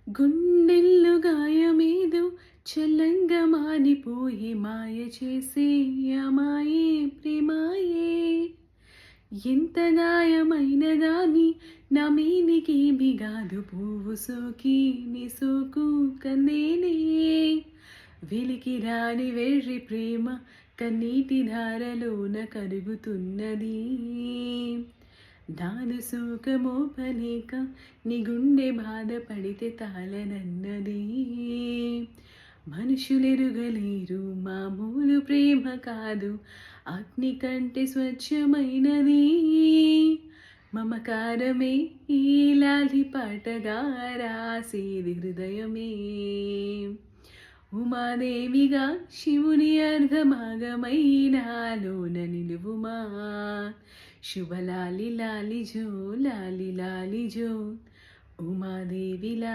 గుండెల్లో గాయమేదో చల్లంగా మానిపోయి మాయ చేసే అమాయే ప్రేమాయే. ఎంత గాయమైన గాని నా మీనికేమి గాదు, పువ్వు సోకి నీ సోకు కందేనే. వెలికి రాని వెర్రి ప్రేమ కన్నీటి ధారలోన కరుగుతున్నది. దాని సోకమోపలేక నీ గుండె బాధపడితే తాళనన్నది. మనుషులెరుగలేరు మామూలు ప్రేమ కాదు, అగ్ని కంటే స్వచ్ఛమైనది. మమకారమే ఈ లాలి పాటగా రాసేది హృదయమే. ఉమాదేవిగా శివుని అర్ధమాగమైనాలోన నిలువుమా. శుభలాలి లాలి జో, లాలి లాలి జో, ఉమాదేవి